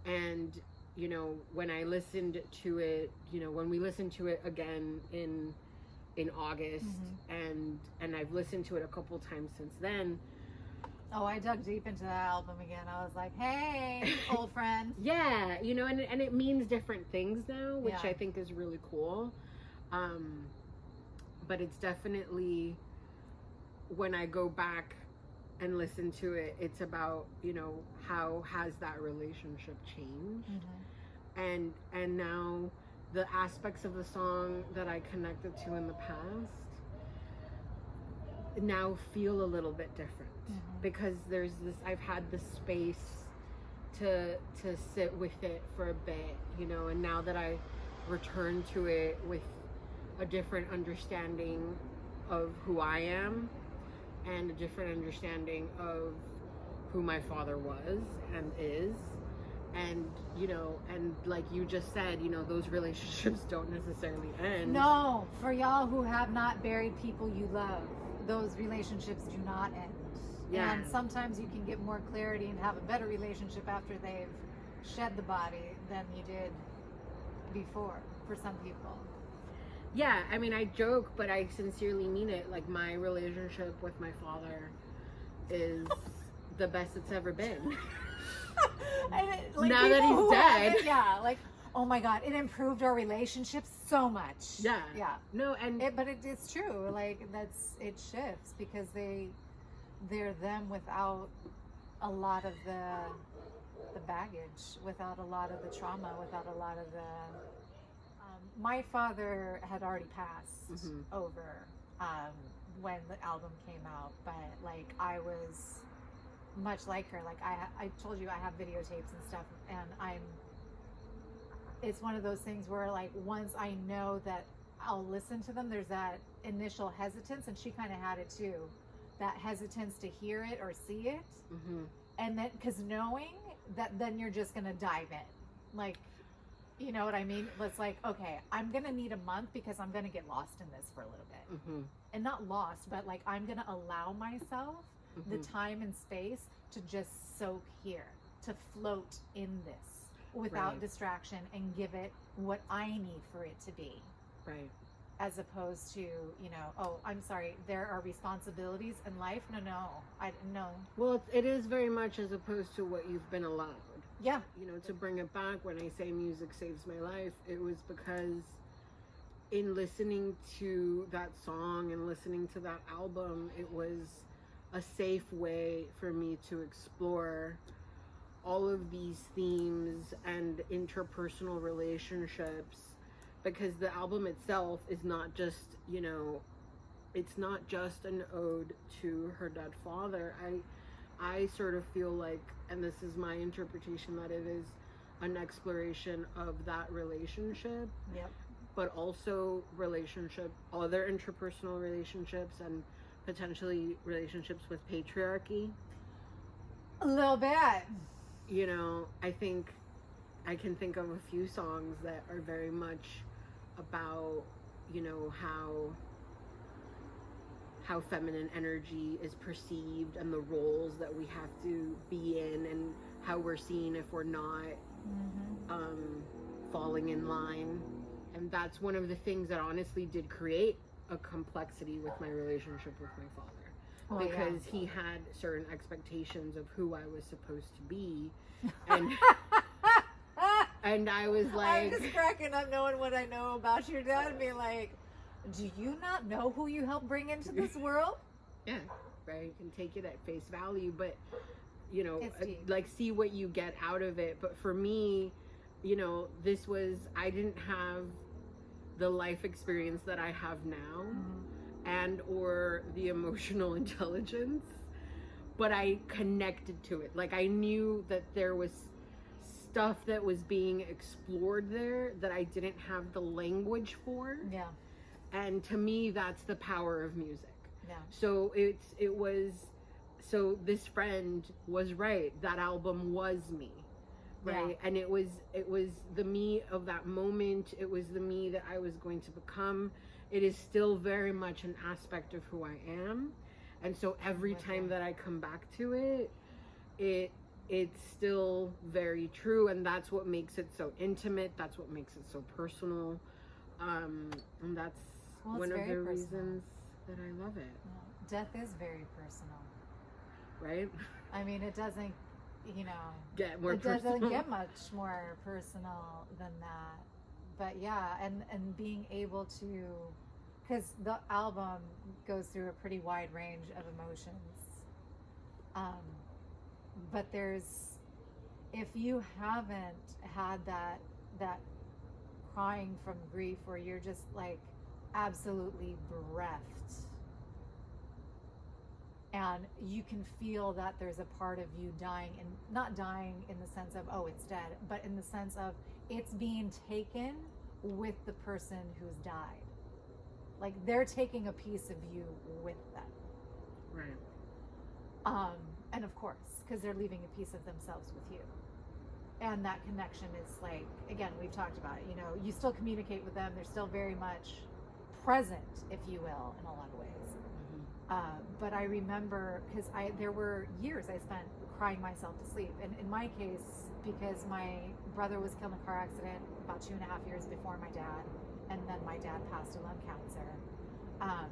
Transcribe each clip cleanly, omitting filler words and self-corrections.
And, you know, when I listened to it, you know, when we listened to it again in August, and I've listened to it a couple times since then. Oh, I dug deep into that album again. I was like, hey, old friend. Yeah, you know, and it means different things now, which I think is really cool. But it's definitely, when I go back and listen to it, it's about, you know, how has that relationship changed? And now the aspects of the song that I connected to in the past now feel a little bit different, because there's this, I've had the space to sit with it for a bit, you know, and now that I return to it with a different understanding of who I am and a different understanding of who my father was and is, and, you know, and like you just said, you know, those relationships don't necessarily end. No, for y'all who have not buried people you love, those relationships do not end. Yeah. And sometimes you can get more clarity and have a better relationship after they've shed the body than you did before, for some people. Yeah, I mean, I joke, but I sincerely mean it. Like, my relationship with my father is the best it's ever been. And like, now that he's dead. Yeah, like, oh my God, it improved our relationship so much. Yeah. Yeah. No, and but it's true. Like, it shifts because they're them without a lot of the baggage, without a lot of the trauma, without a lot of the. My father had already passed over when the album came out, but like I was much like her. Like I told you I have videotapes and stuff, and it's one of those things where like once I know that I'll listen to them, there's that initial hesitance, and she kind of had it too, that hesitance to hear it or see it, and then because knowing that then you're just gonna dive in, like. You know what I mean? It's like, okay, I'm going to need a month because I'm going to get lost in this for a little bit. And not lost, but like I'm going to allow myself the time and space to just soak here, to float in this without distraction and give it what I need for it to be. Right. As opposed to, you know, oh, I'm sorry, there are responsibilities in life. No. Well, it is very much as opposed to what you've been allowed. Yeah. You know, to bring it back, when I say music saves my life, it was because in listening to that song and listening to that album, it was a safe way for me to explore all of these themes and interpersonal relationships, because the album itself is not just, you know, it's not just an ode to her dead father. I sort of feel like, and this is my interpretation, that it is an exploration of that relationship, but also other interpersonal relationships, and potentially relationships with patriarchy. A little bit. You know, I think I can think of a few songs that are very much about, you know, how feminine energy is perceived and the roles that we have to be in, and how we're seen if we're not falling in line. And that's one of the things that honestly did create a complexity with my relationship with my father, because he had certain expectations of who I was supposed to be, and and I was like, I'm just cracking up knowing what I know about your dad and being like, do you not know who you helped bring into this world? Yeah, right. You can take it at face value, but, you know, like, see what you get out of it. But for me, you know, I didn't have the life experience that I have now, and or the emotional intelligence, but I connected to it. Like, I knew that there was stuff that was being explored there that I didn't have the language for. Yeah. And to me, that's the power of music. Yeah. So so this friend was right. That album was me, right? Yeah. And it was the me of that moment. It was the me that I was going to become. It is still very much an aspect of who I am. And so every time that I come back to it, it's still very true, and that's what makes it so intimate. That's what makes it so personal, and that's one of the reasons that I love it. Yeah. Death is very personal, right? I mean, it doesn't, you know, get more it personal. doesn't get much more personal than that. But yeah, and being able to, because the album goes through a pretty wide range of emotions. But if you haven't had that crying from grief where you're just like absolutely bereft, and you can feel that there's a part of you dying, and not dying in the sense of, oh, it's dead, but in the sense of it's being taken with the person who's died. Like they're taking a piece of you with them. Right. And of course, because they're leaving a piece of themselves with you. And that connection is like, again, we've talked about it, you know, you still communicate with them. They're still very much present, if you will, in a lot of ways. But I remember, because there were years I spent crying myself to sleep. And in my case, because my brother was killed in a car accident about 2.5 years before my dad, and then my dad passed of lung cancer.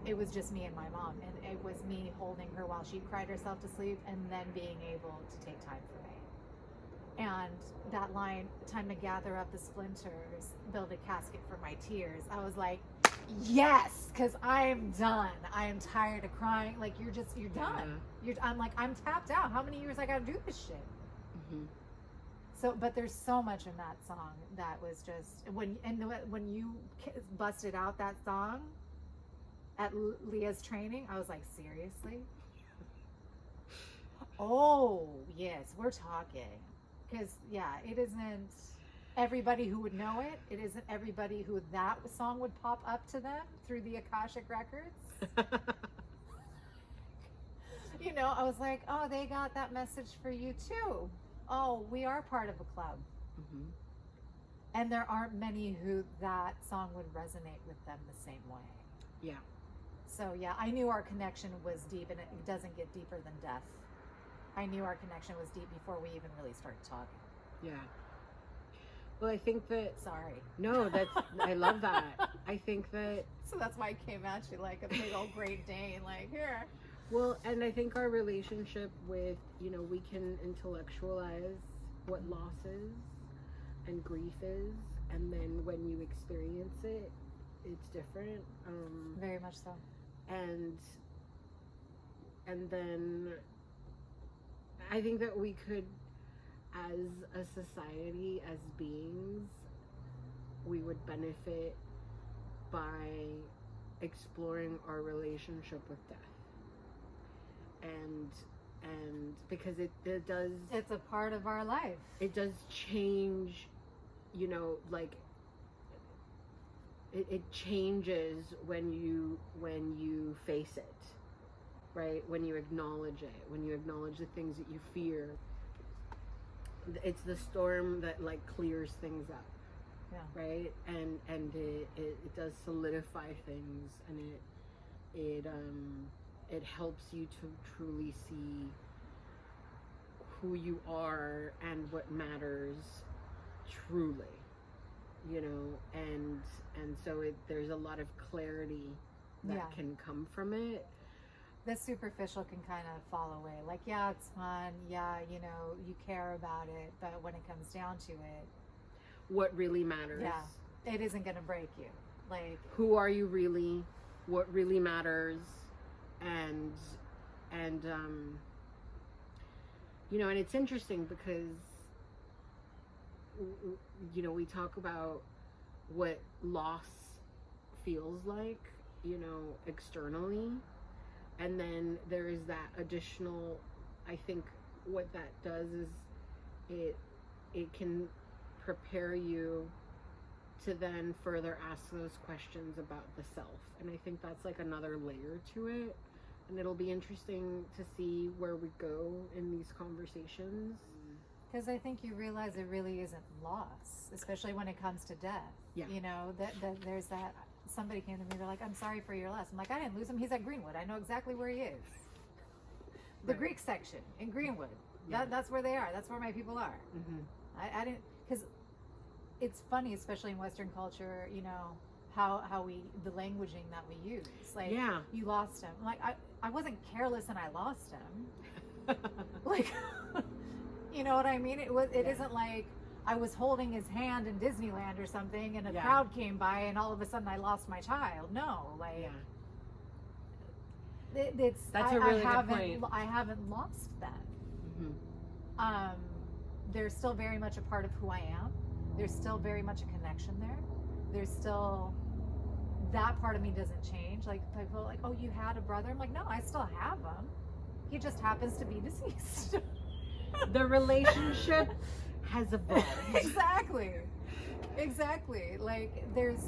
It was just me and my mom, and it was me holding her while she cried herself to sleep, and then being able to take time for me. And that line, time to gather up the splinters, build a casket for my tears. I was like, yes, because I'm done. I am tired of crying. Like, you're done. I'm like, I'm tapped out. How many years I got to do this shit? Mm-hmm. So, but there's so much in that song that was just, when you busted out that song at Leah's training, I was like, seriously? Oh, yes, we're talking. Because, yeah, it isn't everybody who would know it. It isn't everybody who that song would pop up to them through the Akashic Records. You know, I was like, oh, they got that message for you too. Oh, we are part of a club. Mm-hmm. And there aren't many who that song would resonate with them the same way. Yeah. So, yeah, I knew our connection was deep, and it doesn't get deeper than death. I knew our connection was deep before we even really started talking. Yeah. Well, I think that... Sorry. No, I love that. I think that... So that's why I came at you like a big old Great Dane, like, here. Well, and I think our relationship with, you know, we can intellectualize what loss is and grief is, and then when you experience it, it's different. Very much so. And then I think that we could, as a society, as beings, we would benefit by exploring our relationship with death. And because it does... It's a part of our life. It does change, you know, like... It changes when you face it, right? When you acknowledge it, when you acknowledge the things that you fear. It's the storm that like clears things up, yeah. Right? And it does solidify things, and it helps you to truly see who you are and what matters truly. You know, and so there's a lot of clarity that can come from it. The superficial can kind of fall away. Like, yeah, it's fun. Yeah, you know, you care about it. But when it comes down to it, what really matters? Yeah, it isn't going to break you. Like, who are you really? What really matters? And you know, and it's interesting because, you know, we talk about what loss feels like, you know, externally, and then there is that additional, I think what that does is it can prepare you to then further ask those questions about the self, and I think that's like another layer to it, and it'll be interesting to see where we go in these conversations. Because I think you realize it really isn't loss, especially when it comes to death. Yeah. You know, that there's that, somebody came to me, they're like, I'm sorry for your loss. I'm like, I didn't lose him. He's at Greenwood. I know exactly where he is. The Right. Greek section in Greenwood. Yeah. That's where they are. That's where my people are. I didn't, because it's funny, especially in Western culture, you know, how we, the languaging that we use. Like, you lost him. Like, I wasn't careless and I lost him. Like, you know what I mean? It isn't like I was holding his hand in Disneyland or something and a crowd came by and all of a sudden I lost my child. No, like, that's a really good point. I haven't lost them. They're still very much a part of who I am. There's still very much a connection there. There's still, that part of me doesn't change. Like, people are like, oh, you had a brother? I'm like, no, I still have him. He just happens to be deceased. The relationship has evolved. Exactly. Like, there's,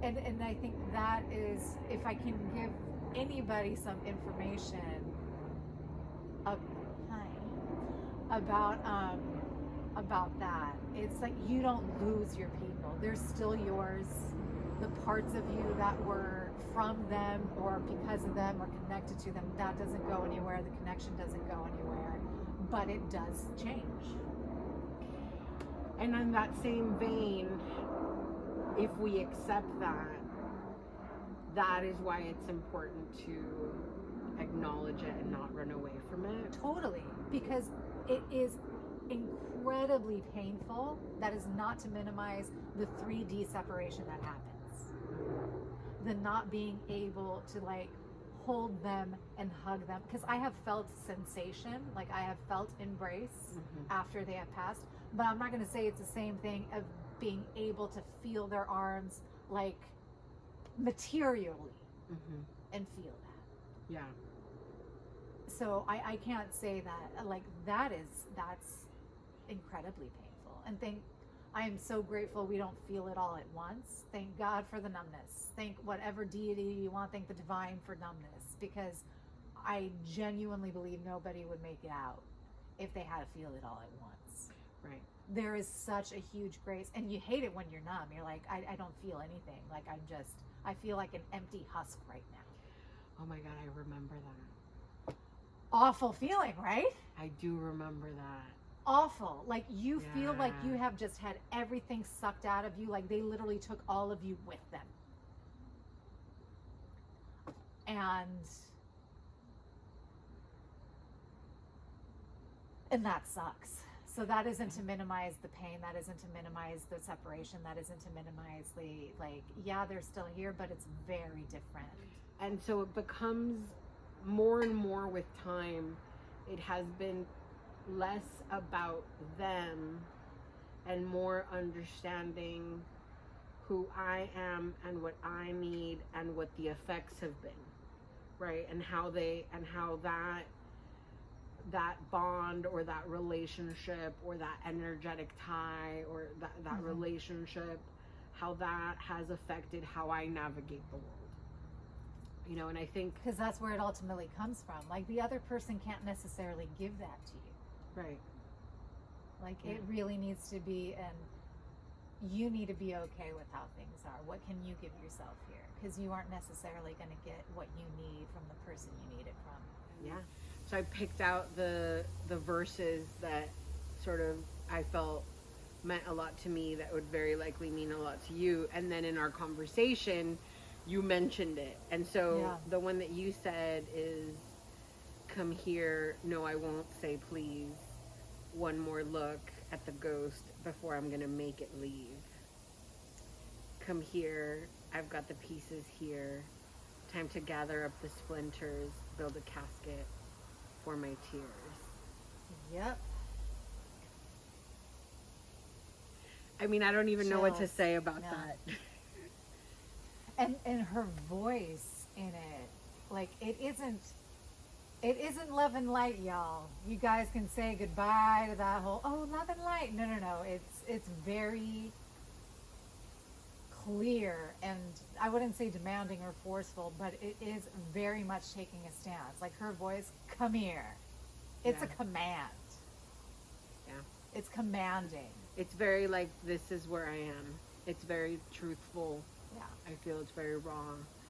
and I think that is, if I can give anybody some information about that, it's like, you don't lose your people. They're still yours. The parts of you that were from them or because of them or connected to them, that doesn't go anywhere. The connection doesn't go anywhere, but it does change. And in that same vein, if we accept that, that is why it's important to acknowledge it and not run away from it. Totally, because it is incredibly painful. That is not to minimize the 3D separation that happens. The not being able to, like, hold them and hug them, because I have felt sensation, like I have felt embrace after they have passed, but I'm not going to say it's the same thing of being able to feel their arms, like, materially and feel that. Yeah. So I can't say that, like, that's incredibly painful. And I am so grateful we don't feel it all at once. Thank God for the numbness. Thank whatever deity you want, thank the divine for numbness, because I genuinely believe nobody would make it out if they had to feel it all at once. Right. There is such a huge grace, and you hate it when you're numb. You're like, I don't feel anything. Like, I feel like an empty husk right now. Oh my God, I remember that. Awful feeling, right? I do remember that. Awful. Like, you feel like you have just had everything sucked out of you. Like, they literally took all of you with them. And that sucks. So that isn't to minimize the pain. That isn't to minimize the separation. That isn't to minimize the, like, yeah, they're still here, but it's very different. And so it becomes more and more with time. It has been less about them and more understanding who I am and what I need and what the effects have been, right? And how that bond or that relationship or that energetic tie or that relationship, how that has affected how I navigate the world. You know, and I think, because that's where it ultimately comes from. Like, the other person can't necessarily give that to you. right. Like, it really needs to be, and you need to be okay with how things are. What can you give yourself here? Because you aren't necessarily going to get what you need from the person you need it from. Yeah. So I picked out the verses that sort of I felt meant a lot to me that would very likely mean a lot to you. And then in our conversation, you mentioned it. And so the one that you said is, come here, no, I won't say please. One more look at the ghost before I'm going to make it leave. Come here, I've got the pieces here. Time to gather up the splinters, build a casket for my tears. Yep. I mean, I don't even know what to say about that. And her voice in it, like, it isn't love and light, y'all. You guys can say goodbye to that whole, oh, love and light. No. It's very clear, and I wouldn't say demanding or forceful, but it is very much taking a stance. Like, her voice, come here. It's a command. Yeah. It's commanding. It's very like, this is where I am. It's very truthful. Yeah. I feel it's very raw.